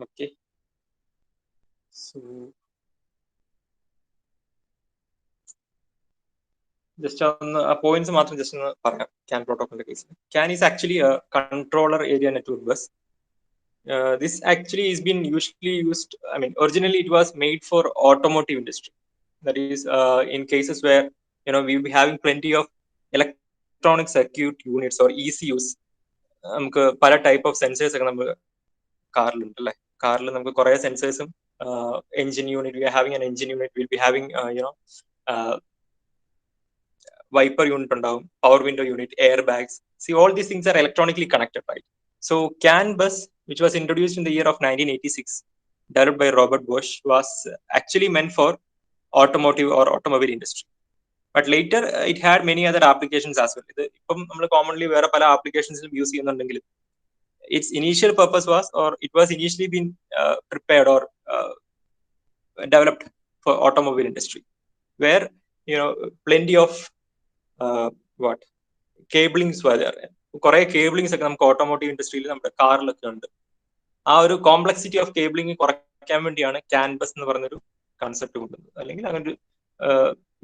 Okay. So just on points, just CAN protocol case. CAN is actually a controller area network bus. This actually is been usually used. I mean, originally it was made for automotive industry. That is, in cases where we'll be having plenty of electronic circuit units or ECUs. നമുക്ക് പല type of sensors ഒക്കെ നമ്മൾ കാറിലുണ്ട് അല്ലേ. കാറിൽ നമുക്ക് കുറെ സെൻസേഴ്സും engine unit, we are having an engine unit, we'll be having wiper unit undavum, power window unit, airbags. See, all these things are electronically connected, right? So CAN bus, which was introduced in the year of 1986, developed by Robert Bosch, was actually meant for automotive or automobile industry. But later it had many other applications as well. ഇപ്പം നമ്മൾ commonly വേറെ പല applications use ചെയ്യുന്നുണ്ടെങ്കിലും its initial purpose was, or it was initially been prepared or developed for automobile industry, where plenty of what cablings were there. കുറെ cablings ഒക്കെ നമുക്ക് automotive ഇൻഡസ്ട്രിയിൽ നമ്മുടെ കാറിലൊക്കെ ഉണ്ട്. ആ ഒരു കോംപ്ലക്സിറ്റി ഓഫ് കേബിളിംഗ് കുറയ്ക്കാൻ വേണ്ടിയാണ് CAN ബസ് എന്ന് പറഞ്ഞൊരു കൺസെപ്റ്റ് കൊണ്ടുവന്നത്, അല്ലെങ്കിൽ അങ്ങനെ ഒരു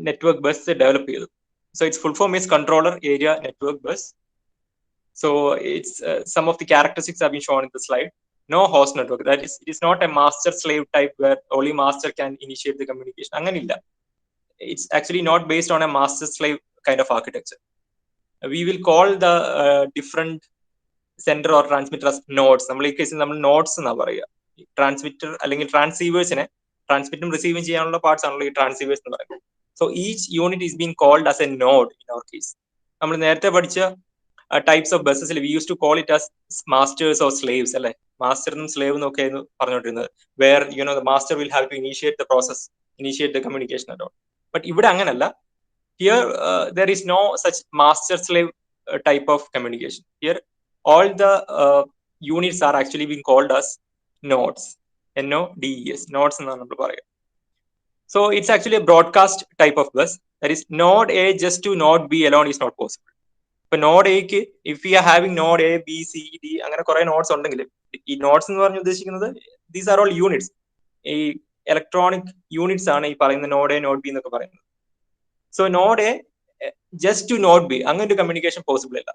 നെറ്റ്വർക്ക് ബസ് ഡെവലപ്പ് ചെയ്തത്. So its full form is controller area network bus. So it's some of the characteristics have been shown in the slide. No host network. That is, it is not a master slave type where only master can initiate the communication. Anganilla. It's actually not based on a master slave kind of architecture. We will call the different sender or transmitter as nodes. നമ്മൾ ഈ കേസിൽ നമ്മൾ nodes എന്നാ പറയുക. Transmitter അല്ലെങ്കിൽ ട്രാൻസീവേഴ്സിനെ ട്രാൻസ്മിറ്റും റിസീവും ചെയ്യാനുള്ള parts ആണല്ലോ ഈ ട്രാൻസീവേഴ്സ് എന്ന് പറയുന്നത്. So each unit is being called as a node in our case. നമ്മൾ നേരത്തെ പഠിച്ച ടൈപ്സ് ഓഫ് ബസ്സസിൽ we used to call it as masters or slaves, അല്ലെ? മാസ്റ്ററും സ്ലേവും ഒക്കെ ആയിരുന്നു പറഞ്ഞുകൊണ്ടിരുന്നത്. Where the master will have to initiate the process, initiate the communication and all. But ഇവിടെ അങ്ങനല്ല. Here there is no such master slave type of communication. Here all the units are actually being called as nodes. NODES, nodes എന്നാണ് നമ്മൾ പറയുക. So it's actually a broadcast type of bus. That is, node A just to node B alone is not possible. ഇപ്പൊ node എക്ക് if we are having node A, B, C, D അങ്ങനെ കുറെ notes ഉണ്ടെങ്കിൽ ഈ notes എന്ന് പറഞ്ഞ് ഉദ്ദേശിക്കുന്നത് these are all units. ഈ ഇലക്ട്രോണിക് യൂണിറ്റ്സ് ആണ് ഈ പറയുന്ന നോഡ് എ നോഡ് ബി എന്നൊക്കെ പറയുന്നത്. So node A just to node B അങ്ങനെ ഒരു കമ്മ്യൂണിക്കേഷൻ പോസിബിൾ അല്ല.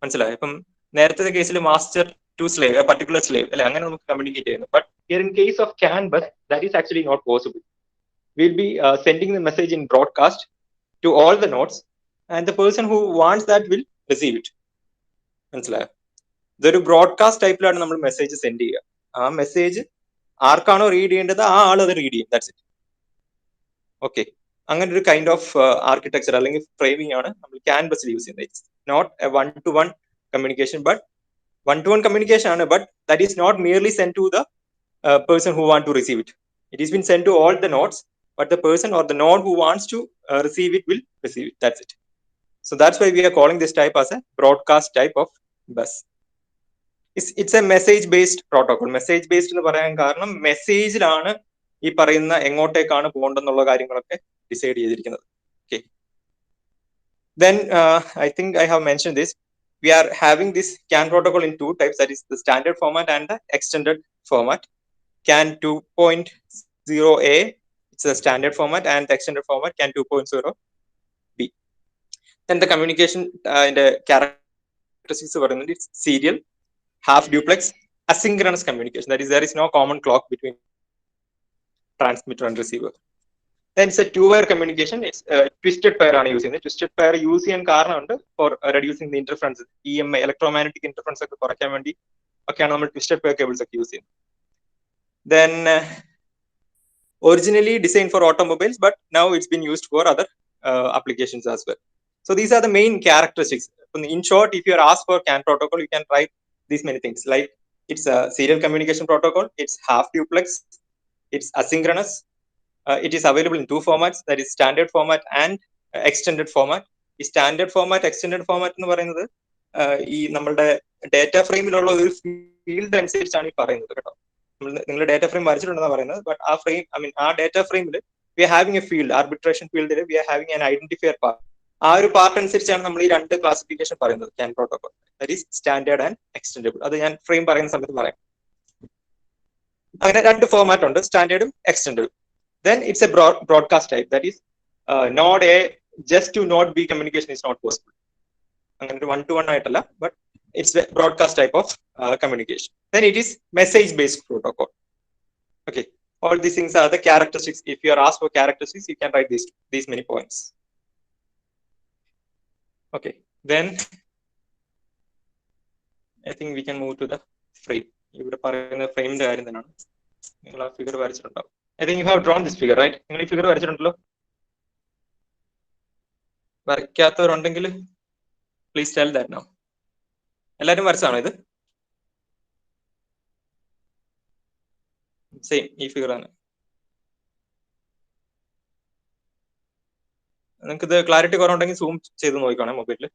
മനസ്സിലായോ? ഇപ്പം നേരത്തെ കേസിൽ master to slave, particular slave അല്ലെ, അങ്ങനെ നമുക്ക് കമ്മ്യൂണിക്കേറ്റ് ചെയ്യുന്നു. But here in case of CAN bus that is actually not possible. Will be sending the message in broadcast to all the nodes and the person who wants that will receive it. മനസ്സിലായോ? ഇതൊരു broadcast ടൈപ്പിലാണ് നമ്മൾ message send ചെയ്യുക. ആ message ആർക്കാണോ read ചെയ്യേണ്ടത് ആ ആൾ അത് read ചെയ്യും. That's it. ഓക്കെ, അങ്ങനെ ഒരു കൈൻഡ് ഓഫ് ആർക്കിടെക്ചർ അല്ലെങ്കിൽ ഫ്രെയിമിംഗ് ആണ് നമ്മൾ CAN ബസ്സിൽ യൂസ് ചെയ്യുന്നത്. It's not a 1-to-1 communication, but 1-to-1 communication ആണ്, but that is not merely sent to the person who want to receive it. It has been sent to all the nodes, but the person or the node who wants to receive it will receive it. That's it. So that's why we are calling this type as a broadcast type of bus. It's a message based protocol. Message based എന്ന് പറയാൻ കാരണം മെസ്സേജിലാണ് ഈ പറയുന്ന എങ്ങോട്ടേക്കാണ് പോകേണ്ടെന്നുള്ള കാര്യങ്ങളൊക്കെ decide ചെയ്തിരിക്കുന്നത്. Okay. Then I think I have mentioned this. We are having this CAN protocol in two types, that is the standard format and the extended format. CAN 2.0A, it's the standard format, and the extended format CAN 2.0B. Then the communication in the characteristics of it's serial, half duplex, asynchronous communication. That is, there is no common clock between transmitter and receiver. Then it's a two-wire communication. It's twisted pair ആണ് use ചെയ്യുന്നത്. Twisted pair use ചെയ്യാൻ കാരണമുണ്ട് for reducing the interference, EMI, electromagnetic interference ഒക്കെ കുറയ്ക്കാൻ വേണ്ടി ഒക്കെയാണ് നമ്മൾ twisted pair cables ഒക്കെ യൂസ് ചെയ്യുന്നത്. Then originally designed for automobiles, but now it's been used for other applications as well. So these are the main characteristics. In short, if you are asked for CAN protocol, you can write these many things, like it's a serial communication protocol, it's half duplex, it's asynchronous, it is available in two formats, that is standard format and extended format. ഈ standard format extended format എന്ന് പറയുന്നത് ഈ നമ്മളുടെ data ഫ്രെയിമിലുള്ള ഒരു field അനുസരിച്ചാണ് ഈ പറയുന്നത് കേട്ടോ. നിങ്ങൾ ഡേറ്റ ഫ്രെയിം വരച്ചിട്ടുണ്ടെന്നാണ് പറയുന്നത്, ബട്ട് ആ ഫ്രെയിം ആ ഡേറ്റ ഫ്രെയിമിൽ we are having a field, arbitration ഫീൽഡിൽ we are having an identifier part. ആ ഒരു പാർട്ട് അനുസരിച്ചാണ് നമ്മൾ ഈ രണ്ട് ക്ലാസിഫിക്കേഷൻ പറയുന്നത് CAN protocol, that is standard and extendable. അത് ഞാൻ ഫ്രെയിം പറയുന്ന സമയത്ത് പറയാം. അങ്ങനെ രണ്ട് ഫോർമാറ്റ് ഉണ്ട്, സ്റ്റാൻഡേർഡും എക്സ്റ്റൻഡഡും. Then it's a broadcast type, that is node A just to node B communication is not possible. അങ്ങനെ ഒരു 1-to-1 ആയിട്ടല്ല, but it's a broadcast type of communication. Then it is message based protocol. Okay, all these things are the characteristics. If you are asked for characteristics, you can write these many points. Okay, then I think we can move to the frame. ഇവിടെ പറയുന്ന ഫ്രെയിമിന്റെ കാര്യം തന്നെയാണ്. നിങ്ങൾ ആ figure വരച്ചിട്ടുണ്ടാവും. I think you have drawn this figure, right? നിങ്ങൾ ഈ figure വരച്ചിട്ടുണ്ടല്ലോ. വരയ്ക്കാത്തവരുണ്ടെങ്കിൽ പ്ലീസ് ടെൽ ദാറ്റ് നൗ. എല്ലാവരും വരച്ചാണോ ഇത്? സെയിം ഈ ഫിഗർ ആണ്. നിങ്ങൾക്ക് ഇത് ക്ലാരിറ്റി കുറവുണ്ടെങ്കിൽ സൂം ചെയ്ത് നോക്കിക്കോണേ മൊബൈലിൽ.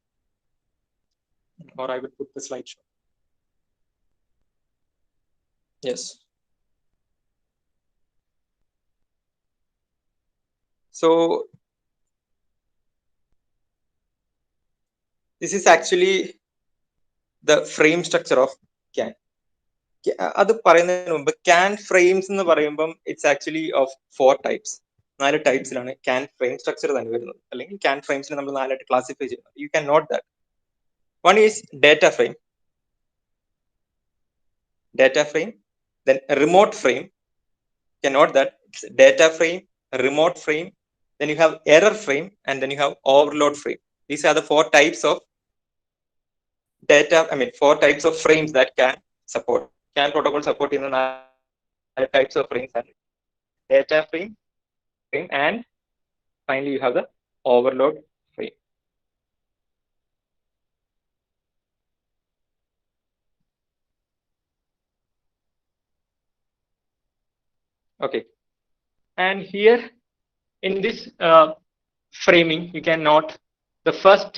Or I will put the slideshow. Yes. So this is actually the frame structure of CAN. അത് പറയുന്നതിന് മുമ്പ് CAN frames എന്ന് പറയുമ്പം it's actually of 4 types. 4 ടൈപ്സിലാണ് CAN frame structure തന്നെ വരുന്നത്. അല്ലെങ്കിൽ CAN framesനെ നമ്മൾ 4 ആയിട്ട് ക്ലാസിഫൈ ചെയ്യുന്നത്. You can note that. One is data frame. Data frame. Then remote frame. You can note that it's data frame, remote frame. Then you have error frame, and then you have overload frame. These are the 4 types of data. 4 types of frames that CAN support. CAN protocol support in the 4 types of frames: and data frame, and finally you have the overload frame. Okay, and here in this framing, you can note the first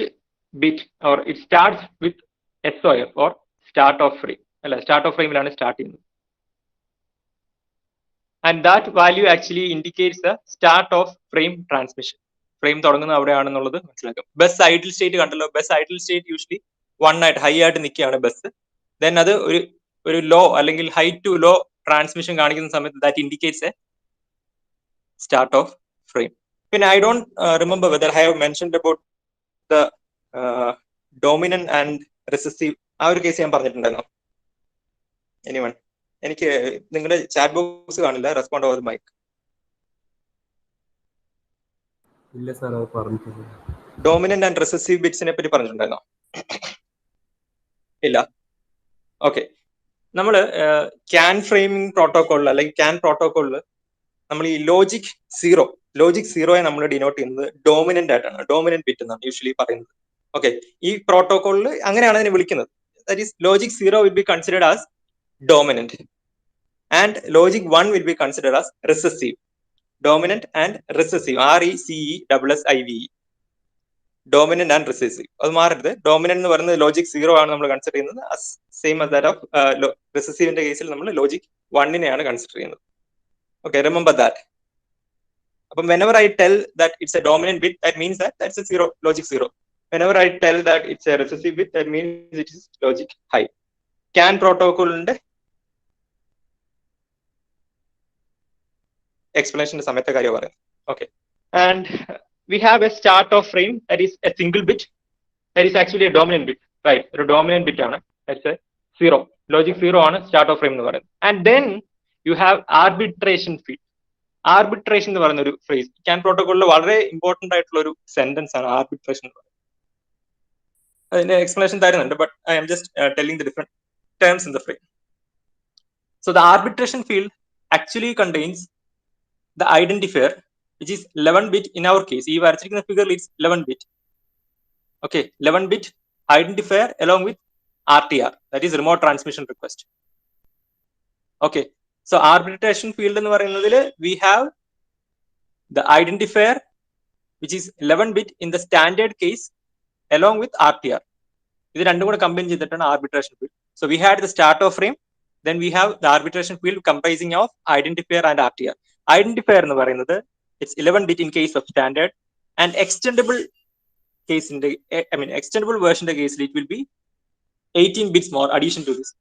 bit, or it starts with SOF, or start of frame. Start of frame is starting, and that value actually indicates the start of frame transmission. Frame തുടങ്ങുന്നത് അവിടെയാണെന്നുള്ളത് മനസ്സിലാക്കാം. Bus idle state കണ്ടല്ലോ. Bus idle state usually 1 ആയിട്ട് high ആയിട്ട് നിൽക്കുകയാണ് bus. Then അത് ഒരു law അല്ലെങ്കിൽ high to law transmission കാണിക്കുന്ന സമയത്ത് that indicates A start of frame. Then I don't remember whether I have mentioned about the dominant and recessive. ആ ഒരു കേസ് ഞാൻ പറഞ്ഞിട്ടുണ്ടായിരുന്നു. എനിവൺ? എനിക്ക് നിങ്ങളുടെ ചാറ്റ് ബോക്സ് കാണില്ല. Respond over mic. ഇല്ല സാർ, അത് പറഞ്ഞിട്ടില്ല. ഡോമിനന്റ് ആൻഡ് റെസസീവ് ബിറ്റ്സിനെ പറ്റി പറഞ്ഞിട്ടുണ്ടായിരുന്നോ? ഇല്ല. ഓക്കെ, നമ്മൾ CAN ഫ്രെയിമിംഗ് പ്രോട്ടോക്കോളിൽ അല്ലെങ്കിൽ CAN പ്രോട്ടോക്കോളിൽ നമ്മൾ ഈ ലോജിക് സീറോയെ നമ്മൾ ഡിനോട്ട് ചെയ്യുന്നത് ഡോമിനന്റ് ആയിട്ടാണ്. ഡോമിനന്റ് ബിറ്റ് എന്നാണ് യൂഷ്വലി പറയുന്നത്. ഓക്കെ, ഈ പ്രോട്ടോക്കോളിൽ അങ്ങനെയാണ് അതിനെ വിളിക്കുന്നത്. That is logic 0 will be considered as dominant, and logic 1 will be considered as recessive. Dominant and recessive, RECESSIVE, dominant and recessive. അത് മാറരുത്. ഡോമിനന്റ് എന്ന് പറയുന്നത് ലോജിക് 0 ആണ് നമ്മൾ കൺസിഡർ ചെയ്യുന്നത്. സെയിം as that of റിസസീവിന്റെ കേസിൽ നമ്മൾ ലോജിക് 1നെയാണ് കൺസിഡർ ചെയ്യുന്നത്. Okay, remember that. But whenever I tell that it's a dominant bit, that means that that's a 0, logic 0. Whenever I tell that it's a recessive bit, that means it is logic high. CAN protocol explanation is samayathe karya parayam. Okay, and we have a start of frame that is a single bit, that is actually a dominant bit, right? A dominant bit aanu, that's a 0, logic 0 aanu start of frame nu parayam. And then you have arbitration field. Arbitration എന്ന് പറയുന്ന ഒരു phrase CAN പ്രോട്ടോക്കോളിൽ വളരെ important ആയിട്ടുള്ള ഒരു sentence ആണ് arbitration എന്ന് പറയുന്നത്. അതിന്റെ എക്സ്പ്ലനേഷൻ തരുന്നുണ്ട്, but I'm just telling the different terms in the frame. So the arbitration field actually contains the identifier which is 11 bit in our case. ഈ വരച്ചിരിക്കുന്ന ഫിഗറിൽ it's 11 bit. Okay, 11 bit identifier along with RTR, that is remote transmission request. Okay, so arbitration field എന്ന് പറയുന്നതിൽ we have the identifier which is 11 bit in the standard case along with RTR. ഇത് രണ്ടും കൂടെ combine ചെയ്തിട്ടാണ് arbitration field. So we had the start of frame, then we have the arbitration field comprising of identifier and RTR. Identifier എന്ന് പറയുന്നത് it's 11 bit in case of standard, and extendable case in the extendable version the case it will be 18 bits more addition to this.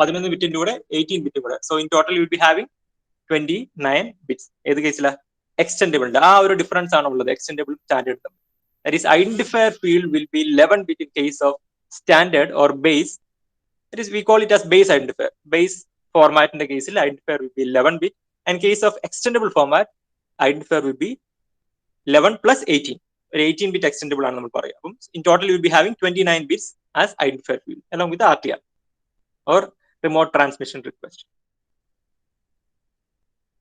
11 ബിറ്റിന്റെ കൂടെ 18 ബിറ്റും കൂടെ. So in total you will be having 29 bits. ഏത് കേസിലാ? എക്സ്റ്റെൻഡബിളിന്റെ ആ ഒരു difference ആണ് ഉള്ളത് extendable standard തമ്മിൽ. That is, identifier field will be 11 bit in case of standard or base. That is, we call it as base identifier. Base format in the case, identifier will be 11 bit. And in case of extendable format, identifier will be 11 plus 18. Or 18 bit extendable. In total, you will be having 29 bits as identifier field along with the RTR or remote transmission request.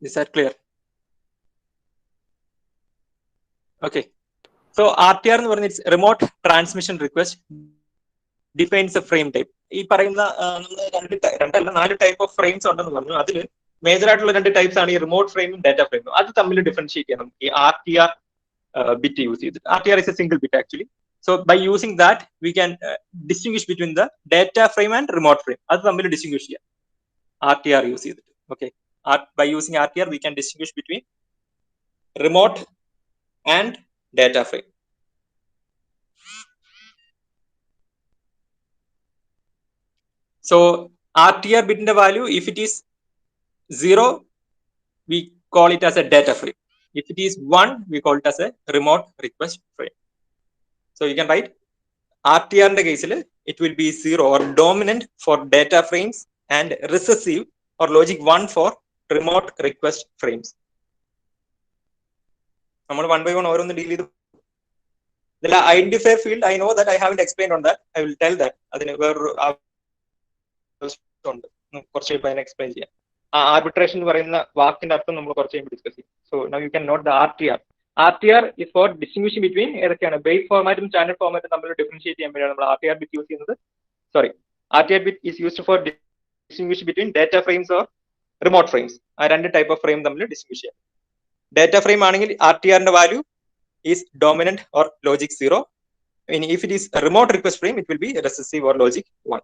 Is that clear? Okay. So RTR എന്ന് പറഞ്ഞ remote transmission request defines A frame type. ഈ പറയുന്ന രണ്ടല്ല 4 type of frames ഉണ്ടെന്ന് പറഞ്ഞു. അതിൽ major ആയിട്ടുള്ള 2 types ആണ് ഈ റിമോട്ട് ഫ്രെയിമും ഡാറ്റ ഫ്രെയിമും. അത് തമ്മിൽ ഡിഫറൻഷിയേറ്റ് ചെയ്യാം നമുക്ക് ഈ RTR bit use ചെയ്തിട്ട്. RTR is a single bit actually. So by using that we can distinguish between the data frame and remote frame. അത് തമ്മിൽ ഡിസ്റ്റിംഗ്വിഷ് ചെയ്യാം RTR യൂസ് ചെയ്തിട്ട്. Okay. By using RTR we can distinguish between remote and data frame. So RTR bit in the value, if it is 0, we call it as a data frame. If it is 1, we call it as a remote request frame. So you can write RTR in the case, it will be 0 or dominant for data frames and recessive or logic 1 for remote request frames. നമ്മൾ 1 by 1 ഓരോന്ന് deal ചെയ്തു. The identifier field, I know that I haven't explained on that. I will tell that. അതിന് വേറൊരു ഉണ്ട്, കുറച്ച് കഴിയുമ്പോൾ അതിനെ explain ചെയ്യാം. ആർബിട്രേഷൻ എന്ന് പറയുന്ന വാക്കിന്റെ അർത്ഥം നമ്മൾ കുറച്ച് കഴിയുമ്പോൾ ഡിസ്കസ് ചെയ്യും. So now you can note the RTR. RTR is for distinguishing between ഏതൊക്കെയാണ് ബേസ് ഫോർമാറ്റും സ്റ്റാൻഡേർഡ് ഫോർമാറ്റും തമ്മിൽ ഡിഫറൻഷിയേറ്റ് ചെയ്യാൻ വേണ്ടിയാണ് നമ്മൾ RTR ബിറ്റ് യൂസ് ചെയ്യുന്നത്. RTR bit is used for distinguish between data frames or remote frames. ആ 2 ടൈപ്പ് ഓഫ് ഫ്രെയിം തമ്മിൽ ഡിസ്റ്റിംഗ്വിഷ് ചെയ്യാം. ഡാറ്റ ഫ്രെയിം ആണെങ്കിൽ RTRന്റെ value is dominant or logic 0. And if it is a remote request frame, it will be recessive or logic 1.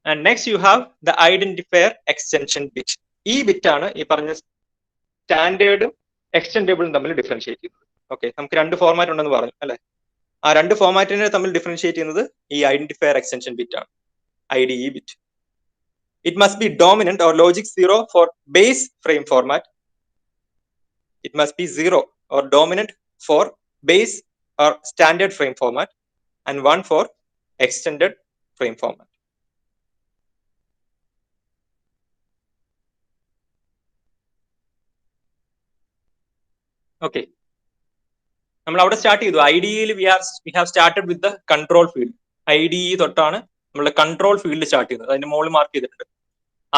And next you have the identifier extension bit. ഈ bit ആണ് ഈ പറഞ്ഞ സ്റ്റാൻഡേർഡും എക്സ്റ്റെൻഡബിളും തമ്മിൽ differentiate ചെയ്യുന്നത്. Okay, നമുക്ക് 2 format ഉണ്ടെന്ന് പറഞ്ഞു അല്ലെ? ആ 2 ഫോർമാറ്റിനെ തമ്മിൽ ഡിഫറൻഷിയേറ്റ് ചെയ്യുന്നത് ഈ ഐഡന്റിഫയർ എക്സ്റ്റൻഷൻ ബിറ്റ് ആണ്, IDE bit. It must be dominant or logic 0 for base frame format. It must be 0 or dominant for base or standard frame format and 1 for extended frame format. Okay. നമ്മൾ അവിടെ start ചെയ്തു. IDEയിൽ we have started with the control field. IDE തൊട്ടാണ് നമ്മൾ control field start ചെയ്യുന്നത്. അതിന്റെ മുകളിൽ mark ചെയ്തിട്ടുണ്ട്.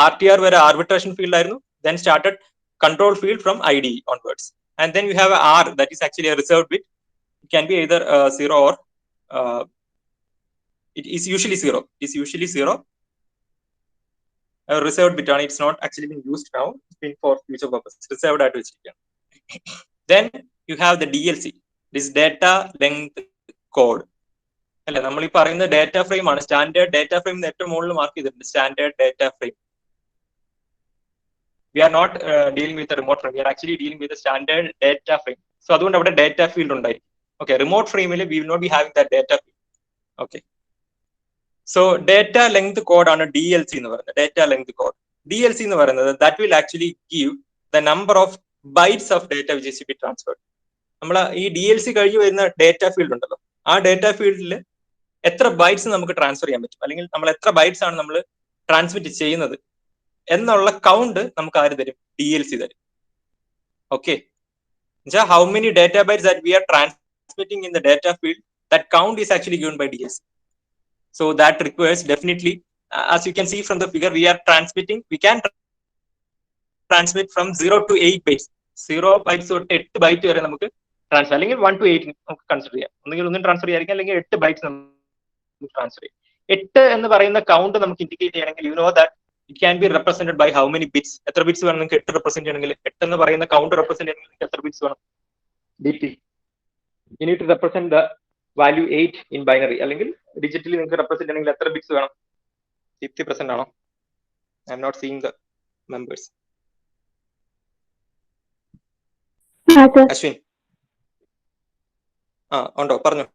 RTR വരെ arbitration field ആയിരുന്നു. Then started control field from IDE onwards. And then you have a R, that is actually a reserved bit. It can be either 0 or it is usually 0. It is usually 0. A reserved bit on it's not actually being used now. It's been for future purpose. Reserved at which. Then you have the DLC. This data length code. അല്ല, നമ്മൾ ഈ പറയുന്ന data frame ആണ്. Standard data frame ഏറ്റവും മുകളിൽ mark ചെയ്തിട്ടുണ്ട്. Standard data frame. We are not dealing with the remote frame. We are actually dealing with the standard data frame. So അതുകൊണ്ട് അവിടെ ഡാറ്റ ഫീൽഡ് ഉണ്ടായിരിക്കും. Okay, remote ഫ്രെയിമിൽ we will not be having that data field. Okay. So data length code ആണ് DLC എന്ന് പറയുന്നത്. Data length code. DLC എന്ന് പറയുന്നത് that will actually give the number of bytes of data which is to be transferred. നമ്മൾ ഈ DLC കഴിഞ്ഞ് വരുന്ന data field ഉണ്ടല്ലോ, ആ ഡാറ്റ ഫീൽഡിൽ എത്ര ബൈറ്റ്സ് നമുക്ക് ട്രാൻസ്ഫർ ചെയ്യാൻ പറ്റും, അല്ലെങ്കിൽ നമ്മൾ എത്ര ബൈറ്റ്സ് ആണ് നമ്മൾ ട്രാൻസ്മിറ്റ് ചെയ്യുന്നത് എന്നുള്ള കൗണ്ട് നമുക്ക് ആര് തരും? DLC തരും. Okay, how many data bytes that we are transmitting in the data field, that count is actually given by DLC. So that requires definitely, as you can see from the figure, we can transmit from 0 to 8 bytes. 0 bytes തൊട്ട് 8 bytes വരെ നമുക്ക് transfer, അല്ലെങ്കിൽ 1 to 8 നമുക്ക് consider ചെയ്യാം. ഒന്നുകിൽ ഒന്നും transfer ചെയ്യായിരിക്കും, അല്ലെങ്കിൽ 8 bytes നമുക്ക് ട്രാൻസ്ഫർ ചെയ്യാം. 8 എന്ന് പറയുന്ന കൗണ്ട് നമുക്ക് ഇൻഡിക്കേറ്റ് ചെയ്യണമെങ്കിൽ you know that it can be represented by how many bits. എത്ര ബിറ്റ്സ് വേണം നിങ്ങൾക്ക് 8 റെപ്രസെന്റ് ചെയ്യണമെങ്കിൽ? 8 എന്ന് പറയുന്ന കൗണ്ട് റെപ്രസെന്റ് ചെയ്യണമെങ്കിൽ എത്ര ബിറ്റ്സ് വേണം? DT. You need to represent the value 8 in binary. അല്ലെങ്കിൽ ഡിജിറ്റലി നിങ്ങൾക്ക് റെപ്രസെന്റ് ചെയ്യണമെങ്കിൽ എത്ര ബിറ്റ്സ് വേണം? 50% ആണോ? I am not seeing the numbers. Ashwin ഉണ്ടോ? പറഞ്ഞു.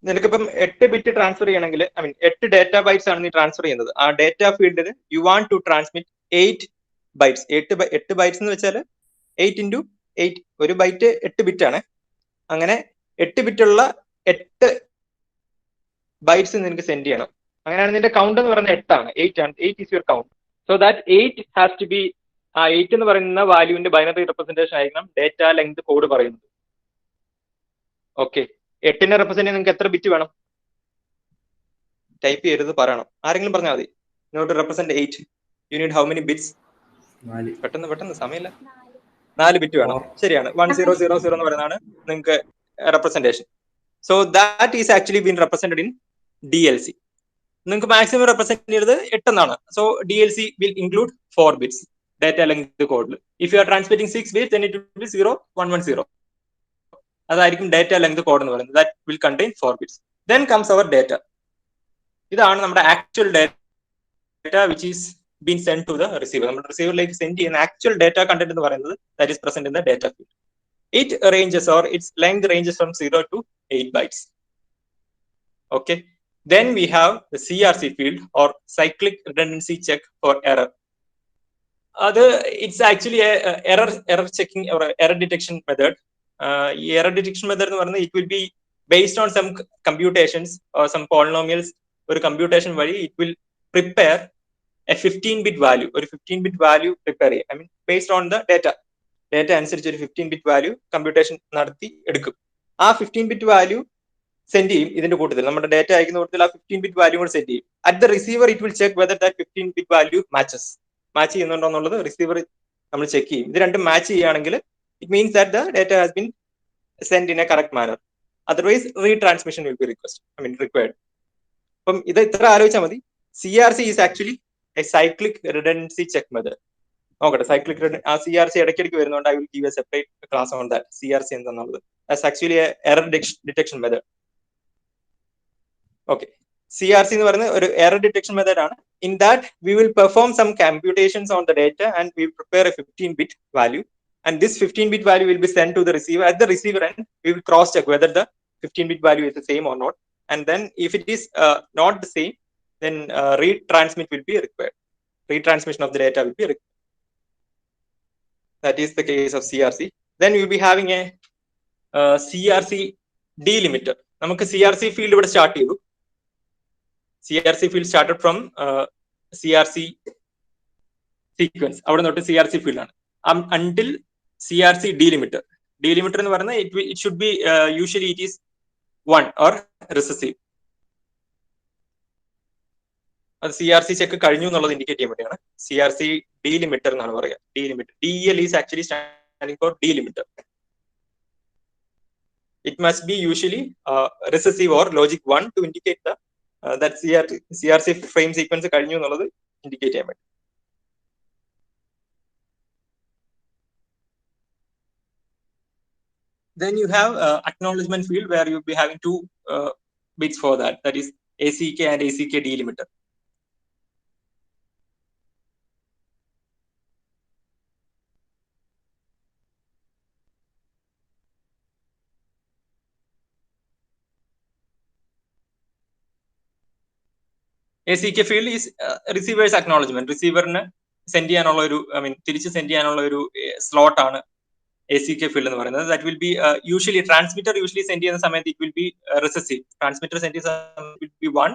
നിനക്കിപ്പം 8 ബിറ്റ് ട്രാൻസ്ഫർ ചെയ്യണമെങ്കിൽ ഐ മീൻ 8 ഡേറ്റ ബൈറ്റ്സ് ആണ് നീ ട്രാൻസ്ഫർ ചെയ്യുന്നത്. ആ ഡേറ്റ ഫീൽഡിൽ you want to transmit 8 bytes. 8 bytes എന്ന് വെച്ചാൽ 8 into 8, ഒരു ബൈറ്റ് 8 ബിറ്റ് ആണ്. അങ്ങനെ 8 ബിറ്റുള്ള 8 ബൈറ്റ്സ് നിനക്ക് സെൻഡ് ചെയ്യണം. അങ്ങനെയാണ് നിന്റെ കൗണ്ട് എന്ന് പറയുന്നത് 8 ആണ്. 8 is your count. So that 8 has to be, ആ 8 എന്ന് പറയുന്ന വാല്യൂവിന്റെ ബൈനറി റെപ്രസെന്റേഷൻ ആയിരിക്കണം ഡേറ്റ ലെങ്ത് കോഡ് പറയുന്നത്. ഓക്കെ, 8നെ റെപ്രസെന്റ് ചെയ്യാൻ നിങ്ങൾക്ക് എത്ര ബിറ്റ് വേണം? ടൈപ്പ് ചെയ്യരുത്, പറയണം. ആരെങ്കിലും പറഞ്ഞാൽ മതി. Not represent 8 you need how many bits? പെട്ടെന്ന് സമയമില്ല. 4 ബിറ്റ് വേണം. ശരിയാണ്. 1000 എന്ന് പറയുന്നതാണ് നിങ്ങൾക്ക് representation. So that is actually been represented in DLC. നിങ്ങൾക്ക് മാക്സിമം റെപ്രസെന്റ് ചെയ്തത് 8 എന്നാണ്. So DLC will include 4 bits data length കോഡിൽ. If you are transmitting 6 bits then it will be 0110. അതായിരിക്കും ഡേറ്റ ലെങ്ത് കോഡ് എന്ന് പറയുന്നത്. That will contain 4 bits. Then comes our data. ഇതാണ് നമ്മുടെ actual data which is been send to the receiver. നമ്മുടെ റിസീവറിലേക്ക് send ചെയ്യുന്ന actual data content എന്ന് പറയുന്നത് that is present in the data field. It ranges or its length ranges from 0 to 8 bytes. Okay. Then we have the CRC field or cyclic redundancy check for error. It's actually a error checking or error detection method. Error detection method it will be based on some computations or some polynomials or computation value. It will prepare a 15-bit value or 15-bit value prepare. I mean based on the data അനുസരിച്ച് ഒരു 15-bit value computation നടത്തി എടുക്കും. ആ 15-bit value send ചെയ്യും. ഇതിന്റെ കൂട്ടത്തിൽ നമ്മുടെ data അയക്കുന്ന കൂട്ടത്തിൽ ആ 15-bit വാല്യൂ കൂടെ സെൻഡ് ചെയ്യും. At the receiver it will check whether that 15-bit value match ചെയ്യുന്നുണ്ടോ എന്നുള്ളത് റിസീവർ നമ്മൾ ചെക്ക് ചെയ്യും. ഇത് രണ്ടും മാച്ച് ചെയ്യുകയാണെങ്കിൽ it means that the data has been send in a correct manner. Otherwise retransmission will be required. അപ്പം ഇത് ഇത്ര ആലോചിച്ചാൽ മതി. CRC is actually a cyclic redundancy check method. നോക്കട്ടെ, സൈക്ലിക് ആ CRC ഇടയ്ക്കിടയ്ക്ക് വരുന്നുണ്ട്. I will give a separate class on that. CRC എന്താണെന്നുള്ളത് that's actually a error detection method. Okay, CRC എന്ന് പറയുന്നത് ഒരു എറർ ഡിറ്റക്ഷൻ മെത്തേഡ് ആണ്. In that we will perform some computations on the data and we prepare a 15-bit value, and this 15-bit value will be sent to the receiver. At the receiver end we will cross check whether the 15-bit value is the same or not, and then if it is not the same, then retransmit will be required. Retransmission of the data will be required. That is the case of CRC. Then we will be having a CRC delimiter. നമുക്ക് CRC field ഇവിടെ start ചെയ്തു. CRC field started from CRC sequence. അവിടെ തൊട്ട് CRC field ആണ് until CRC delimiter. Delimiter എന്ന് പറയുന്നത് it should be usually it is 1 or recessive. അത് CRC check കഴിഞ്ഞു എന്നുള്ളത് ഇൻഡിക്കേറ്റ് ചെയ്യാൻ വേണ്ടിയാണ് CRC delimiter എന്നാണ് പറയുക. Delimiter. DEL is actually standing for delimiter. It must be usually recessive or logic 1 to indicate the that CRC frame sequence കഴിഞ്ഞു എന്നുള്ളത് indicate ചെയ്യാൻ പറ്റും. Then you have acknowledgement field where you will be having 2 bits for that. That is ACK and ACK delimiter. ACK field is receiver's acknowledgement. റിസീവറിന് send ചെയ്യാനുള്ള ഒരു തിരിച്ച് send ചെയ്യാനുള്ള ഒരു സ്ലോട്ട് ആണ് ACK field എന്ന് പറയുന്നത്. That will be usually transmitter send ചെയ്യുന്ന സമയത്ത് it will be recessive. Transmitter send ചെയ്യുന്ന സമയത്ത് it will be 1,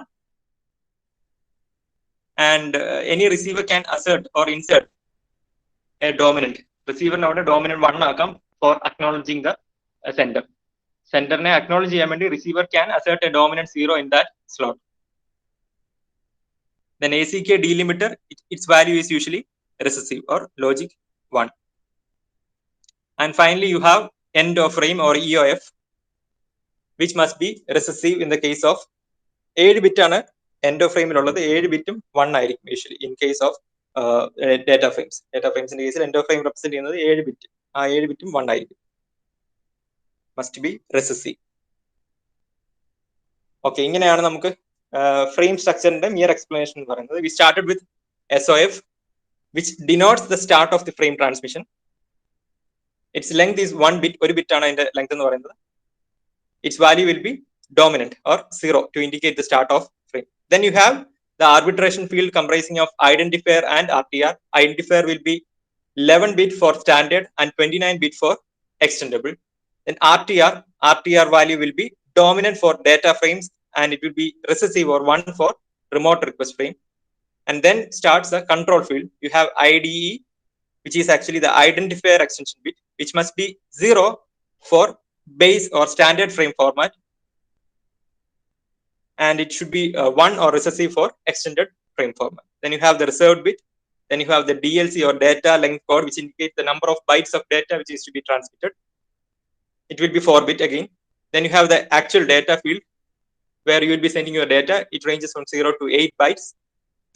and any receiver can assert or insert a dominant. റിസീവറിന് അവിടെ dominant 1 ആക്കാം for acknowledging the sender. സെൻഡറിനെ acknowledge ചെയ്യാൻ വേണ്ടി receiver can assert a dominant 0 in that slot. Then ACK delimiter, its value is usually recessive or logic 1. And finally you have end of frame or EOF, which must be recessive in the case of 7 bit ആണ് end of frame ഉള്ളത്. 7 ബിറ്റും 1 ആയിരിക്കും usually in case of data frames. Data frames in കേസിൽ end of frame represent ചെയ്യുന്നത് 7 bit. ആ 7 ബിറ്റും 1 ആയിരിക്കും. Must be recessive. Okay, ഇങ്ങനെയാണ് നമുക്ക് frame structure ന്റെ mere explanation എന്ന് പറയുന്നത്. We started with SOF, which denotes the start of the frame transmission. Its length is 1 bit. ഒരു ബിറ്റ് ആണ് അതിന്റെ ലെങ്ത് എന്ന് പറയുന്നത്. Its value will be dominant or 0 to indicate the start of frame. Then you have the arbitration field comprising of identifier and RTR. Identifier will be 11 bit for standard and 29 bit for extendable. Then RTR value will be dominant for data frames and it will be recessive or 1 for remote request frame. And then starts the control field. You have IDE, which is actually the identifier extension bit, which must be 0 for base or standard frame format. And it should be 1 or recessive for extended frame format. Then you have the reserved bit. Then you have the DLC or data length code, which indicates the number of bytes of data which is to be transmitted. It will be 4 bit again. Then you have the actual data field where you will be sending your data. It ranges from 0 to 8 bytes.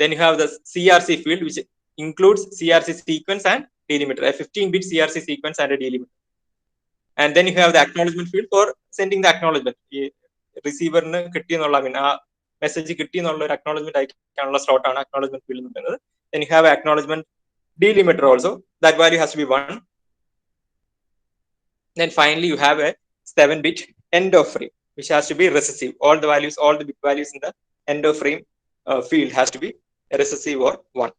Then you have the CRC field, which includes CRC sequence and delimiter, a 15-bit CRC sequence and a delimiter. And then you have the acknowledgement field for sending the acknowledgement. Receiver message acknowledgement slot on acknowledgement field. Then you have acknowledgement delimiter also. That value has to be 1. Then finally you have a 7-bit end of frame, which has to be recessive. All the bit values in the end of frame field has to be recessive or 1.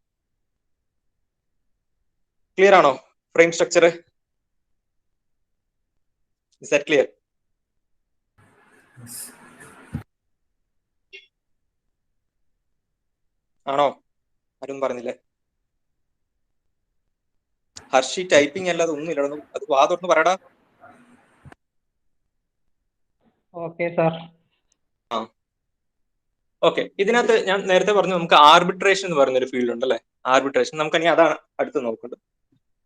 Clear ano frame structure? Is that clear? Yes. ആണോ? ആരും പറഞ്ഞില്ലേ? Hershey typing അല്ലാതെ ഒന്നും ഇല്ല. അത് വാതൊന്ന് പറയടാ. Okay sir. Okay, ഇതിനകത്ത് ഞാൻ നേരത്തെ പറഞ്ഞു നമുക്ക് ആർബിട്രേഷൻ എന്ന് പറയുന്നൊരു ഫീൽഡ് ഉണ്ട് അല്ലേ? ആർബിട്രേഷൻ നമുക്കനി അതാണ് അടുത്ത് നോക്കുന്നത്.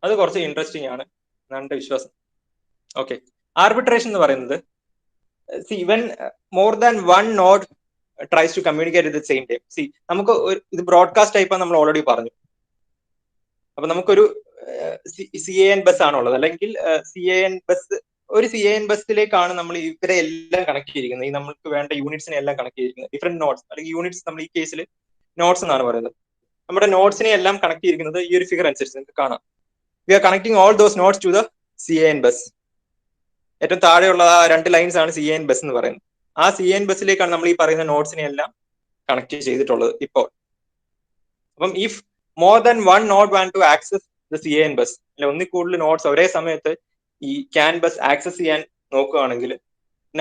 അത് കുറച്ച് ഇൻട്രസ്റ്റിംഗ് ആണ് എന്നാണ് എന്റെ വിശ്വാസം. ഓക്കെ, ആർബിട്രേഷൻ എന്ന് പറയുന്നത് when more than one node tries to communicate at the same time. നമുക്ക് ഇത് ബ്രോഡ്കാസ്റ്റ് ടൈപ്പ് നമ്മൾ ഓൾറെഡി പറഞ്ഞു. അപ്പൊ നമുക്കൊരു CAN ബസ് ആണുള്ളത്, അല്ലെങ്കിൽ CAN ബസ്, ഒരു CAN ബസ്സിലേക്കാണ് നമ്മൾ ഇവരെ എല്ലാം കണക്ട് ചെയ്തിരിക്കുന്നത്. ഈ നമുക്ക് വേണ്ട യൂണിറ്റ്സിനെ എല്ലാം കണക്ട് ചെയ്തിരിക്കുന്നത്. ഡിഫറെന്റ് നോട്ട്സ് അല്ലെങ്കിൽ യൂണിറ്റ്സ്, നമ്മൾ ഈ കേസിൽ നോട്ട്സ് എന്നാണ് പറയുന്നത്. നമ്മുടെ നോട്ട്സിനെ എല്ലാം കണക്ട് ചെയ്തിരിക്കുന്നത് ഈ ഒരു ഫിഗർ അനുസരിച്ച് നിങ്ങൾക്ക് കാണാം. We are connecting all those nodes to the CAN bus. ഏറ്റവും താഴെയുള്ള ആ 2 ലൈൻസ് ആണ് CAN ബസ് എന്ന് പറയുന്നത്. ആ CAN ബസ്സിലേക്കാണ് നമ്മൾ ഈ പറയുന്ന നോട്ട്സിനെ എല്ലാം കണക്ട് ചെയ്തിട്ടുള്ളത് ഇപ്പോൾ. അപ്പം if more than one node want to access the CAN bus, അല്ലെ ഒന്നിൽ കൂടുതൽ നോട്ട്സ് ഒരേ സമയത്ത് ഈ CAN ബസ് ആക്സസ് ചെയ്യാൻ നോക്കുകയാണെങ്കിൽ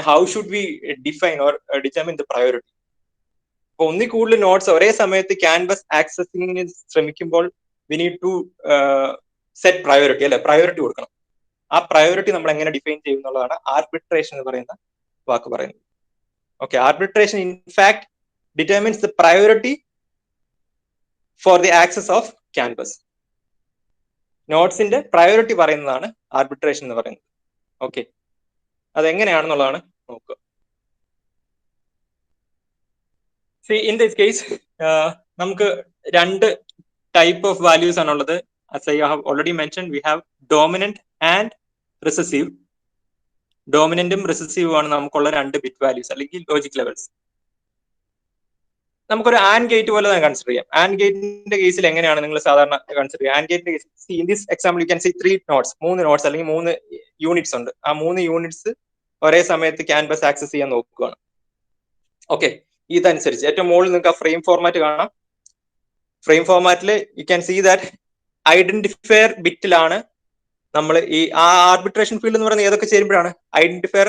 how should we define or determine the priority? അപ്പൊ ഒന്നിൽ കൂടുതൽ നോട്ട്സ് ഒരേ സമയത്ത് CAN ബസ് ആക്സസിങ്ങിന് ശ്രമിക്കുമ്പോൾ we need to set priority, അല്ലെ? പ്രയോറിറ്റി കൊടുക്കണം. ആ പ്രയോറിറ്റി നമ്മൾ എങ്ങനെ ഡിഫൈൻ ചെയ്യും എന്നുള്ളതാണ് ആർബിട്രേഷൻ എന്ന് പറയുന്ന വാക്ക് പറയുന്നത്. Okay, arbitration in fact determines the priority for the access of CAN bus. നോട്ട്സിന്റെ പ്രയോറിറ്റി പറയുന്നതാണ് ആർബിട്രേഷൻ എന്ന് പറയുന്നത്. ഓക്കെ, അതെങ്ങനെയാണെന്നുള്ളതാണ് നോക്കുക. ഇൻ ദിസ് കേസ് നമുക്ക് 2 ടൈപ്പ് ഓഫ് വാല്യൂസ് ആണുള്ളത്. As I have already mentioned, we have dominant and recessive. ഡോമിനന്റും റെസസീവും ആണ് നമുക്കുള്ള 2 bit values അല്ലെങ്കിൽ ലോജിക് ലെവൽസ്. നമുക്കൊരു ആൻഡ് ഗേറ്റ് പോലെ തന്നെ കൺസിഡർ ചെയ്യാം. ആൻഡ് ഗേറ്റിന്റെ കേസിൽ എങ്ങനെയാണ് നിങ്ങൾ സാധാരണ കൺസിഡർ ചെയ്യുക? ആൻഡ് ഗേറ്റിന്റെ കേസിൽ in this example you can see 3 nodes, 3 nodes അല്ലെങ്കിൽ 3 യൂണിറ്റ്സ് ഉണ്ട്. ആ 3 യൂണിറ്റ്സ് ഒരേ സമയത്ത് CAN ബസ് ആക്സസ് ചെയ്യാൻ നോക്കുകയാണ്. ഓക്കെ, ഇതനുസരിച്ച് ഏറ്റവും മുകളിൽ നിങ്ങൾക്ക് ആ ഫ്രെയിം ഫോർമാറ്റ് കാണാം. ഫ്രെയിം ഫോർമാറ്റിൽ you can see that identifier ബിറ്റിലാണ് നമ്മൾ ഈ ആർബിട്രേഷൻ ഫീൽഡ് എന്ന് പറയുന്നത് ഏതൊക്കെ ചേരുമ്പോഴാണ്? ഐഡന്റിഫയർ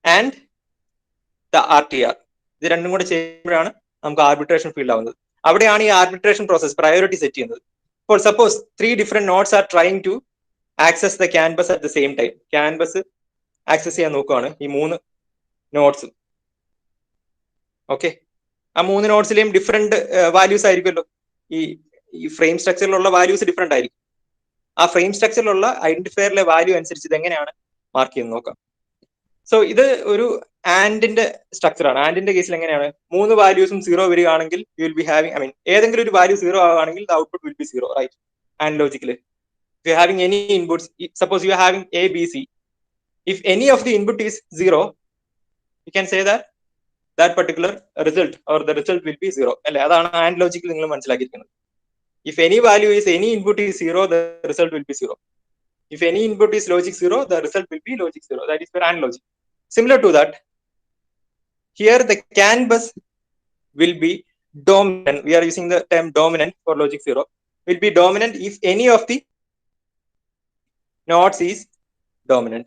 ആൻഡ് ദ RTR, ഇത് രണ്ടും കൂടെ ചേരുമ്പോഴാണ് നമുക്ക് ആർബിട്രേഷൻ ഫീൽഡ് ആവുന്നത്. അവിടെയാണ് ഈ ആർബിട്രേഷൻ പ്രോസസ് പ്രയോറിറ്റി സെറ്റ് ചെയ്യുന്നത്. ഇപ്പോൾ suppose 3 different nodes are trying to access the CAN bus at the same time. CAN bus access ചെയ്യാൻ നോക്കുകയാണ് ഈ 3 നോട്ട്സും. ഓക്കെ, ആ 3 നോട്ട്സിലെയും ഡിഫറെന്റ് വാല്യൂസ് ആയിരിക്കുമല്ലോ. ഈ ഫ്രെയിം സ്ട്രക്ചറിലുള്ള വാല്യൂസ് ഡിഫറെന്റ് ആയിരിക്കും. ആ ഫ്രെയിം സ്ട്രക്ചറിലുള്ള ഐഡന്റിഫയറിലെ വാല്യൂ അനുസരിച്ച് ഇത് എങ്ങനെയാണ് മാർക്ക് ചെയ്യുന്നത് നോക്കാം. സോ ഇത് ഒരു ആൻഡിന്റെ സ്ട്രക്ചറാണ്. ആൻഡിന്റെ കേസിൽ എങ്ങനെയാണ്? 3 വാല്യൂസും 0 വരികയാണെങ്കിൽ യു വിൽ ബി ഹാവിംഗ് ഏതെങ്കിലും ഒരു വാല്യൂ 0 ആവുകയാണെങ്കിൽ the output will be 0, right? And logical you having any inputs, suppose you having ABC, if any of the input is 0 you can say that particular result or the result will be 0, അല്ലെ? അതാണ് and logical നിങ്ങൾ മനസ്സിലാക്കിയിരിക്കുന്നത്. If any value is, any input is 0, the result will be 0. If any input is logic 0, the result will be logic 0. That is for AND logic. Similar to that, here the CAN bus will be dominant. We are using the term dominant for logic 0. Will be dominant if any of the nodes is dominant.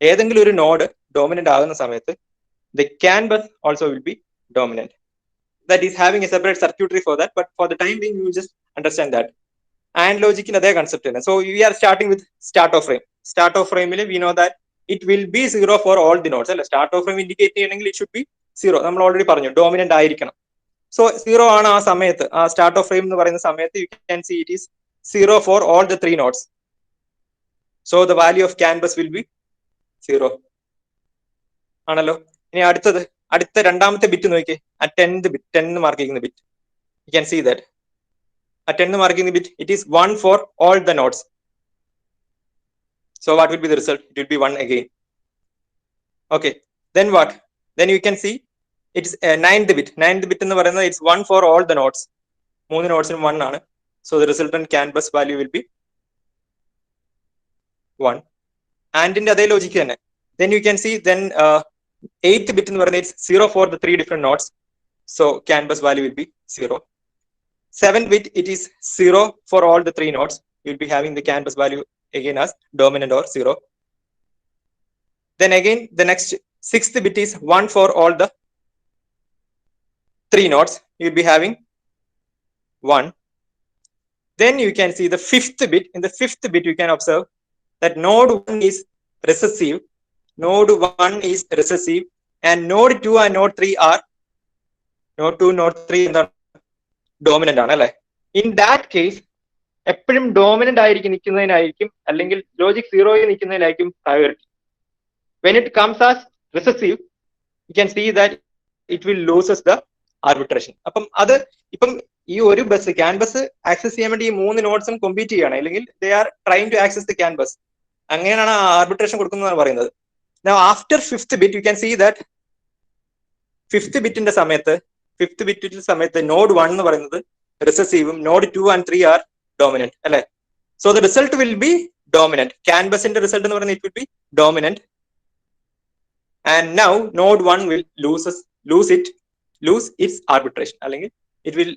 ഏതെങ്കിലും ഒരു node dominant ആകുന്ന സമയത്ത് the CAN bus also will be dominant. That is having a separate circuitry for that, but for the time being, you just understand that. And logic in other concept. So we are starting with start of frame. Start of frame, we know that it will be 0 for all the nodes. Start of frame indicate it should be 0. We already parnju dominant ആയിരിക്കണം. So 0 ആണ് ആ സമയത്ത് ആ start of frame എന്ന് പറയുന്ന സമയത്ത് you can see it is 0 for all the 3 nodes. So the value of CAN bus will be 0. ആണല്ലോ. ഇനി അടുത്ത രണ്ടാമത്തെ ബിറ്റ് നോക്കിയേ. ആ 10th bit 10 മാർക്ക് ചെയ്യുന്ന bit. You can see that. At 10th marking the bit, it is 1 for all the nodes. So what will be the result? It will be 1 again. Okay. Then what? Then you can see it's 9th bit. 9th bit in the varana, it's 1 for all the nodes. 3 nodes in 1 ആണ്. So the resultant CAN bus value will be 1. And in the other logic, then you can see then 8th bit in the varana, it's 0 for the 3 different nodes. So CAN bus value will be 0. 7th bit, it is 0 for all the 3 nodes. You'll be having the CAN bus value again as dominant or 0. Then again, the next 6th bit is 1 for all the 3 nodes. You'll be having 1. Then you can see the 5th bit. In the 5th bit, you can observe that node 1 is recessive. Node 1 is recessive. And node 2 and node 3 are node 2, node 3 and the dominant ആണ് അല്ലേ. In that case എപ്പോഴും dominant ആയിരിക്കും നിൽക്കുന്നതിനായിരിക്കും അല്ലെങ്കിൽ logic 0യിൽ നിൽക്കുന്നതിനായിരിക്കും priority. When it comes as recessive you can see that it will loses the arbitration. അപ്പം അത് ഇപ്പം ഈ ഒരു ബസ് CAN ബസ് ആക്സസ് ചെയ്യാൻ വേണ്ടി ഈ 3 നോഡ്സും കോമ്പീറ്റ് ചെയ്യണം, അല്ലെങ്കിൽ they are trying to access the CAN bus. അങ്ങനെയാണ് ആർബിട്രേഷൻ കൊടുക്കുന്നതാണ് പറയുന്നത്. Now after 5th bit you can see that 5th ബിറ്റിന്റെ സമയത്ത് നോഡ് 1 എന്ന് പറയുന്നത് റിസസീവും നോഡ് 2 and 3 ആർ ഡോമിനന്റ് അല്ലെ. So the result will be dominant. CAN ബസിന്റെ റിസൾട്ട് എന്ന് പറയുന്നത് it will be dominant. And now node 1 will lose its arbitration, അല്ലെങ്കിൽ it will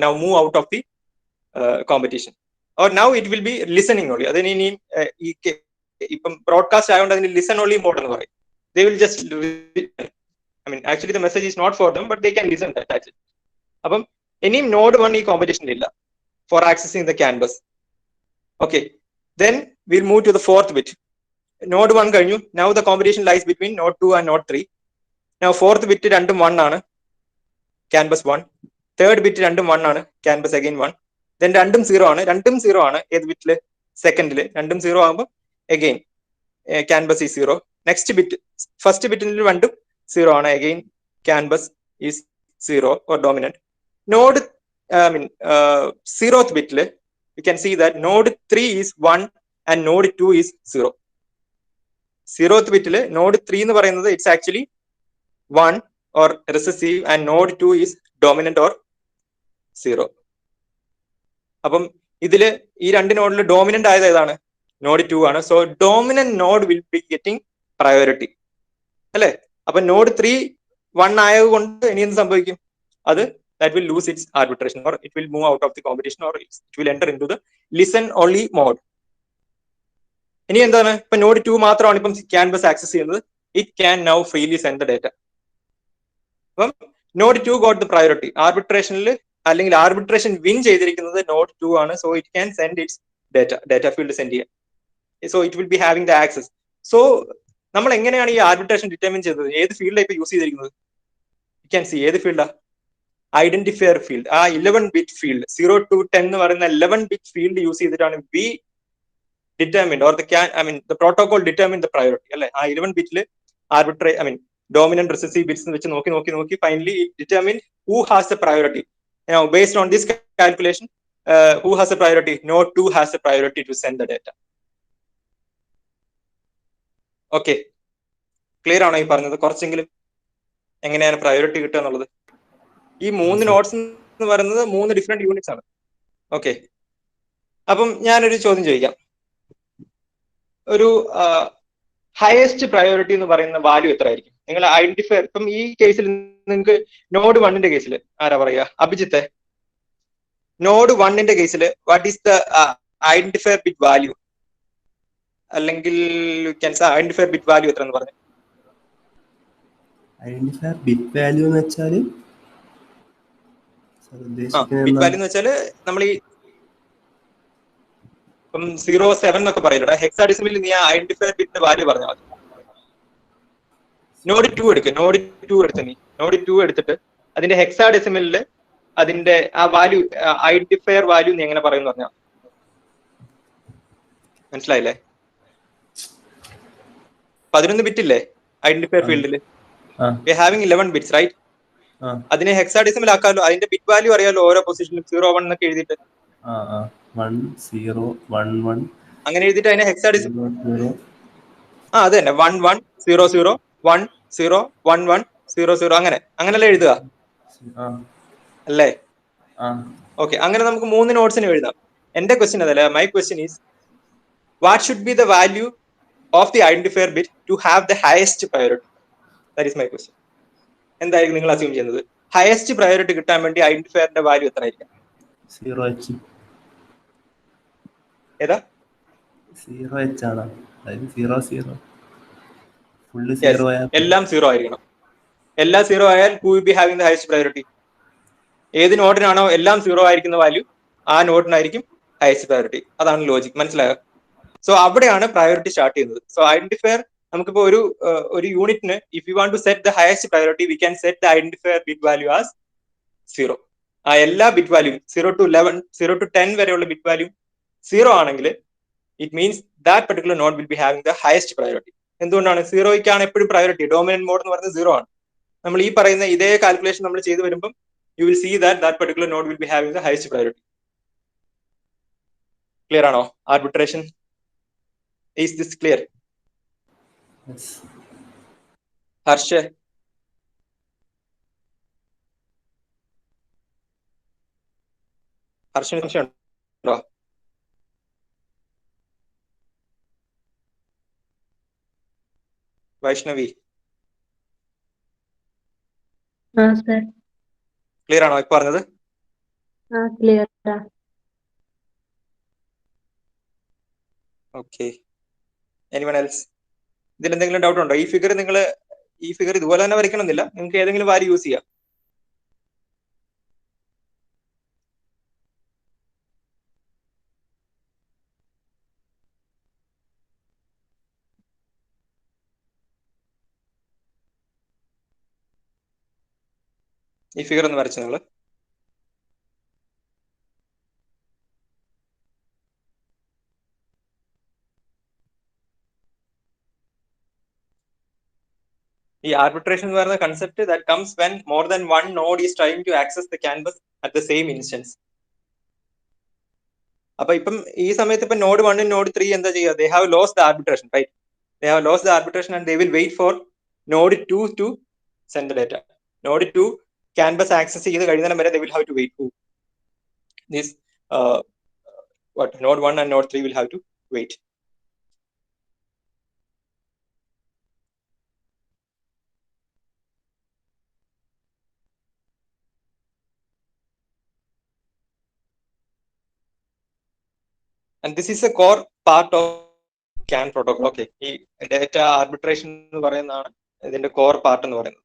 now move out of the competition, or now it will be listening only. അതിന് ഇനി ഇപ്പം broadcast ആയതുകൊണ്ട് അതിന് listen only mode എന്ന് പറയും. They will just I mean, actually the message is not for them, but they can listen that. That's it. അപ്പം ഇനിയും node 1 ഈ കോമ്പറ്റീഷൻ ഇല്ല for accessing the CAN bus. Okay, then we'll move to the 4th bit. Node 1 കഴിഞ്ഞു. Now the competition lies between node 2 and node 3. Now 4th bit രണ്ടും 1 ആണ്, CAN bus 1. 3rd bit രണ്ടും 1 ആണ്, CAN bus again 1. Then രണ്ടും 0 ആണ്. ഏത് ബിറ്റില്? സെക്കൻഡില് രണ്ടും 0 ആകുമ്പോൾ again CAN bus is 0. Next bit, first bit രണ്ടും 0 ആണ്, again CAN bus is 0 or dominant. Node 0th bit you can see that node 3 is 1 and node 2 is 0. 0th bit node 3 എന്ന് പറയുന്നത് it's actually 1 or recessive and node 2 is dominant or 0. അപ്പം ഇതില് ഈ രണ്ട് നോഡിൽ dominant ആയത് ഏതാണ്? Node 2 ആണ്. So dominant node will be getting priority അല്ലെ. അപ്പൊ നോഡ് 3 1 ആയതുകൊണ്ട് ഇനി എന്ത് സംഭവിക്കും? അത് that will lose its arbitration, or it will move out of the competition, or it will enter into the listen only mode. ഇനി എന്താണ്? ഇപ്പൊ നോഡ് 2 മാത്രമാണ് ഇപ്പം CAN bus ആക്സസ് ചെയ്യുന്നത്. It can now freely send the data. അപ്പം node 2 got the priority. ആർബിട്രേഷനിൽ അല്ലെങ്കിൽ arbitration win ചെയ്തിരിക്കുന്നത് നോഡ് 2 ആണ്. So it can send its data field send ചെയ്യാൻ. So it will be having the access. So നമ്മൾ എങ്ങനെയാണ് ഈ ആർബിട്രേഷൻ ഡിറ്റർമിൻ ചെയ്തത്? ഏത് ഫീൽഡാണ് ഇപ്പൊ യൂസ് ചെയ്തിരിക്കുന്നത്? യു ക്യാൻ സി ഏത് ഫീൽഡാ? Identifier field. ആ 11 ബിറ്റ് ഫീൽഡ് 0 to 10 എന്ന് പറയുന്ന 11 ബിറ്റ് ഫീൽഡ് യൂസ് ചെയ്തിട്ടാണ് we determined, or the protocol determined the priority അല്ലെ. ആ 11 ബിറ്റില് dominant recessive bits വെച്ച് നോക്കി finally it determined who has the priority. Now based on this calculation, who has the priority? Node 2 has the priority to send the data. Okay, clear ആണോ ഈ പറഞ്ഞത്? കുറച്ചെങ്കിലും എങ്ങനെയാണ് priority കിട്ടുക എന്നുള്ളത്? ഈ 3 നോട്ട്സ് എന്ന് പറയുന്നത് 3 ഡിഫറെന്റ് യൂണിറ്റ്സ് ആണ്. ഓക്കെ, അപ്പം ഞാനൊരു ചോദ്യം ചോദിക്കാം. ഒരു ഹയസ്റ്റ് പ്രയോറിറ്റി എന്ന് പറയുന്ന വാല്യൂ എത്ര ആയിരിക്കും? നിങ്ങൾ ഐഡന്റിഫയർ, ഇപ്പം ഈ കേസിൽ നിങ്ങൾക്ക് നോഡ് 1ന്റെ കേസിൽ ആരാ പറയാ? അഭിജിത്തെ, നോഡ് 1ന്റെ കേസിൽ what is the identifier bit value? അല്ലെങ്കിൽ ഐഡന്റിഫയർ ബിറ്റ് വാല്യൂ എത്ര എന്ന് പറഞ്ഞു? ഐഡന്റിഫയർ ബിറ്റ് വാല്യൂ എന്ന് വെച്ചാല് ബിറ്റ് വാല്യൂ എന്ന് വെച്ചാല് നമ്മൾ ഈ ഇപ്പം 07 എന്നൊക്കെ പറയില്ല, ഹെക്സാഡെസിമലിൽ നീ ആ ഐഡന്റിഫയർ ബിറ്റിന്റെ വാല്യൂ പറഞ്ഞാൽ മതി. നോഡ് 2 എടുക്ക്, നോഡ് 2 എടുത്ത് നീ നോഡ് 2 എടുത്തിട്ട് അതിന്റെ ഹെക്സാഡെസിമലില് അതിന്റെ ആ വാല്യൂ, ഐഡന്റിഫയർ വാല്യൂ നീ എങ്ങനെ പറയുന്നു പറഞ്ഞാൽ മനസ്സിലായില്ലേ? 11 ബിറ്റ് ഇല്ലേ ഐഡന്റിഫയർ ഫീൽഡിൽ? We having 11 bits right? അതിനെ ഹെക്സാഡെസിമൽ ആക്കാമല്ലോ, അതിന്റെ ബിറ്റ് വാല്യൂ അറിയാലോ ഓരോ പൊസിഷനിലും 01 എന്നൊക്കെ എഴുതിയിട്ട്. 1 0 1 1 അങ്ങനെ എഴുതിയിട്ട് അതിനെ ഹെക്സാഡെസിമൽ അത് തന്നെ 1 1 0 0 1 0 1 1 0 0 അങ്ങനെയല്ലേ എഴുതുക അല്ലേ? ഓക്കെ, അങ്ങനെ നമുക്ക് 3 നോട്ട്സിന് എഴുതാം. എന്റെ ക്വസ്റ്റ്യൻ അതല്ല, my question is what should be the value of the identifier bit to have the highest priority? That is my question. എന്തായിരിക്കും നിങ്ങൾ അസ്യൂം ചെയ്യുന്നത്? ഹയസ്റ്റ് പ്രയോറിറ്റി കിട്ടാൻ വേണ്ടി ഐഡന്റിഫയറിന്റെ വാല്യൂ എത്ര ആയിരിക്കും? 0h. ഏതാ? 0h ആണ്, അതായത് 0 0 ഫുള്ള് 0 ആയാൽ എല്ലാം 0 ആയിരിക്കണം. എല്ലാം 0 ആയാൽ who will be having the highest priority? ഏത് നോഡിനാണോ എല്ലാം 0 ആയിരിക്കുന്ന വാല്യൂ, ആ നോഡിനായിരിക്കും ഹയസ്റ്റ് പ്രയോറിറ്റി. അതാണ് ലോജിക്, മനസ്സിലായോ? സോ അവിടെയാണ് പ്രയോറിറ്റി സ്റ്റാർട്ട് ചെയ്യുന്നത്. സോ ഐഡന്റിഫയർ നമുക്കിപ്പോ ഒരു യൂണിറ്റിന് if you want to set the highest priority we can set the identifier bit value as 0. ആ എല്ലാ ബിറ്റ് വാല്യൂ 0 to 11 0 to 10 വരെയുള്ള ബിറ്റ് വാല്യൂ 0 ആണെങ്കിൽ it means that particular node will be having the highest priority. എന്തുകൊണ്ടാണ്? 0ക്കാണ് എപ്പോഴും priority. Dominant mode എന്ന് പറയുന്നത് 0 ആണ്. നമ്മൾ ഈ പറയുന്ന ഇതേ കാൽക്കുലേഷൻ നമ്മൾ ചെയ്തു വരുമ്പോൾ you will see that that particular node will be having the highest priority. Clear ആണോ? Arbitration, is this clear? Yes. Harsh, ഹർഷിന് സംശയം ഉണ്ടോ? വൈഷ്ണവി, ക്ലിയർ ആണോ ഇപ്പൊ പറഞ്ഞത്? Okay, anyone else? ഇതിൽ എന്തെങ്കിലും ഡൗട്ട് ഉണ്ടോ? ഈ ഫിഗർ ഇതുപോലെ തന്നെ വരയ്ക്കണമെന്നില്ല, നിങ്ങൾക്ക് ഏതെങ്കിലും വാല്യൂ യൂസ് ചെയ്യാം. ഈ ഫിഗർ ഒന്ന് വരച്ചു നിങ്ങൾ. ഈ ആർബിട്രേഷൻ എന്ന് പറയുന്ന concept that comes when more than one node is trying to access the CAN bus at the same instance. അപ്പൊ ഇപ്പം ഈ സമയത്ത് ഇപ്പൊ നോഡ് 1 നോഡ് 3 എന്താ ചെയ്യുക? They have lost the arbitration, right? They have lost the arbitration and they will wait for node 2 to send the data. Node 2 canvas access ചെയ്ത് കഴിയുന്നതിന് വരെ they will have to wait. This node 1 and node 3 will have to wait. And this is a core part of CAN protocol. Okay, ഈ data arbitration എന്ന് പറയുന്നതാണ് ഇതിന്റെ core part എന്ന് പറയുന്നത്.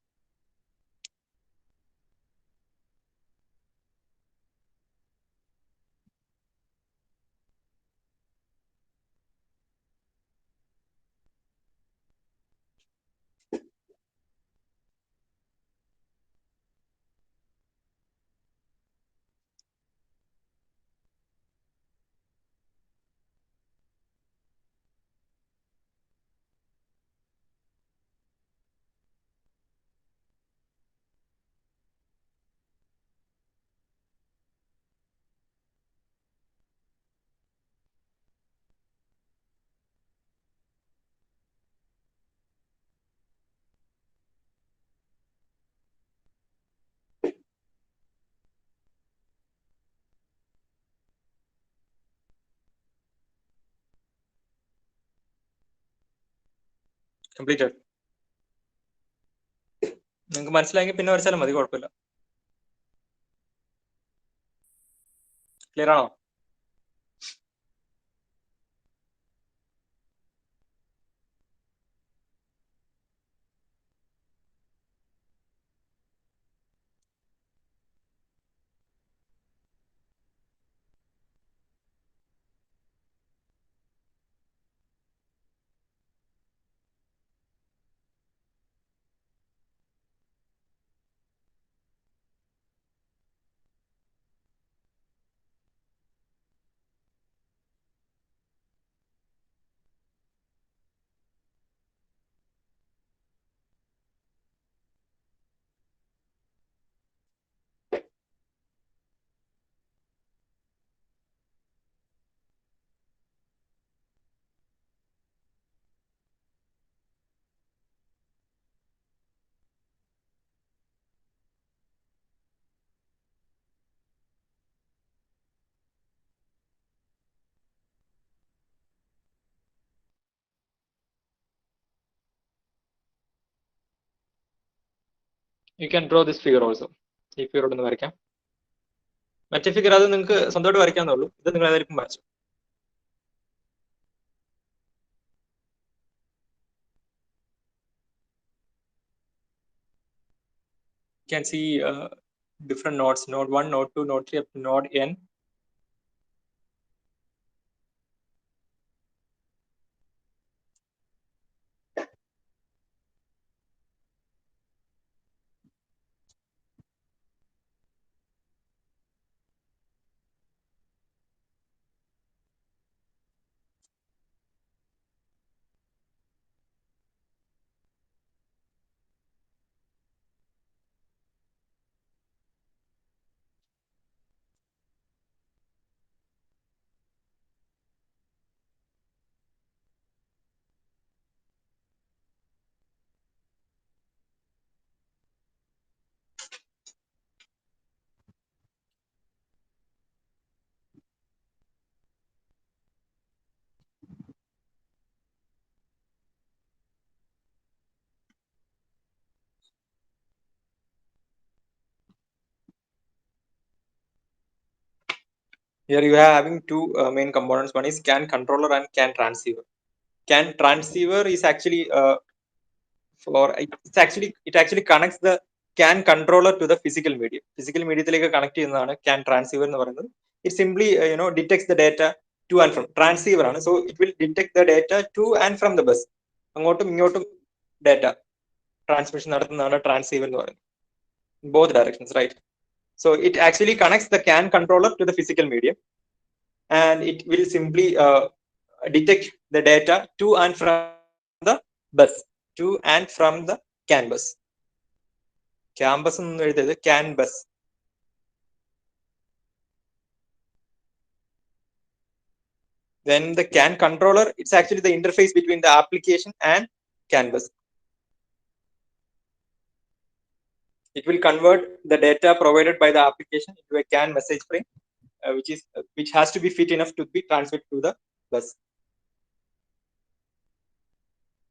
Completed. നിങ്ങൾക്ക് മനസ്സിലായെങ്കിൽ പിന്നെ വരച്ചാലും മതി, കുഴപ്പമില്ല. ക്ലിയർ ആണോ? You can draw this figure also. ഈ ഫിഗർ ഒന്ന് വരയ്ക്കാം. മറ്റേ ഫിഗർ അത് നിങ്ങൾക്ക് സ്വന്തമായിട്ട് വരയ്ക്കാവുന്നുള്ളൂ. ഇത് നിങ്ങൾ ഏതായിരിക്കും വരച്ചു. You can see different nodes, node 1, node 2, node 3, up to node n. Here you are having two main components. One is CAN controller and CAN transceiver. CAN transceiver is actually it actually connects the CAN controller to the physical medium. Physical medium connect ചെയ്യുന്നതാണ് CAN transceiver എന്ന് പറയുന്നത്. It simply detects the data to and from. Transceiver ആണ്, so it will detect the data to and from the bus. അങ്ങോട്ടും ഇങ്ങോട്ടും data transmission നടത്തുന്നതാണ് transceiver എന്ന് പറയുന്നത്. In both directions, right? So it actually connects the CAN controller to the physical medium, and it will simply detect the data to and from the bus, to and from the CAN bus. Campus എന്ന് എഴുതിയത് CAN bus. Then the CAN controller, it's actually the interface between the application and CAN bus. It will convert the data provided by the application into a CAN message frame, which has to be fit enough to be transferred to the bus.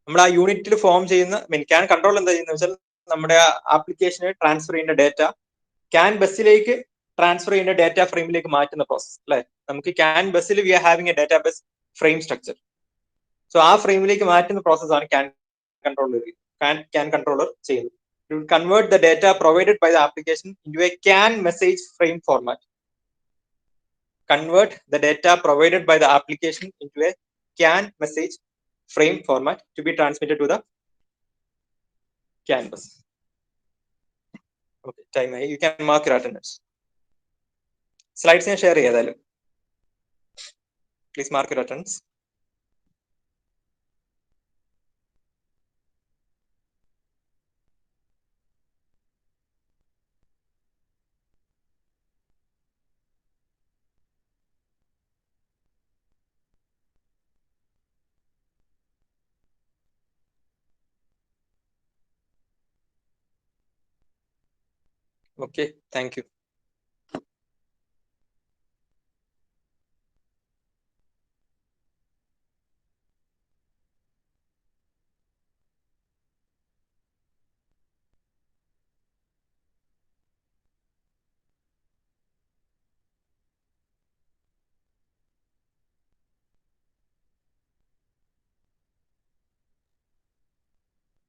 നമ്മുടെ ആ യൂണിറ്റിൽ form ചെയ്യുന്ന CAN control എന്താ ചെയ്യുന്നത് വെച്ചാൽ നമ്മുടെ ആപ്ലിക്കേഷന് transfer ചെയ്യുന്ന ഡേറ്റ CAN ബസ്സിലേക്ക് ട്രാൻസ്ഫർ ചെയ്യുന്ന ഡേറ്റ ഫ്രെയിമിലേക്ക് മാറ്റുന്ന പ്രോസസ് അല്ലെ. നമുക്ക് CAN ബസ്സിൽ we are having a data bus frame structure. So ആ ഫ്രെയിമിലേക്ക് മാറ്റുന്ന പ്രോസസ്സാണ് CAN കൺട്രോളർ ചെയ്യുന്നത്. It will convert the data provided by the application into a CAN message frame format. Convert the data provided by the application into a CAN message frame format to be transmitted to the CAN bus. Okay, time. You can mark your attendance. Slides ഞാൻ share ചെയ്താലും please mark your attendance. Okay, thank you.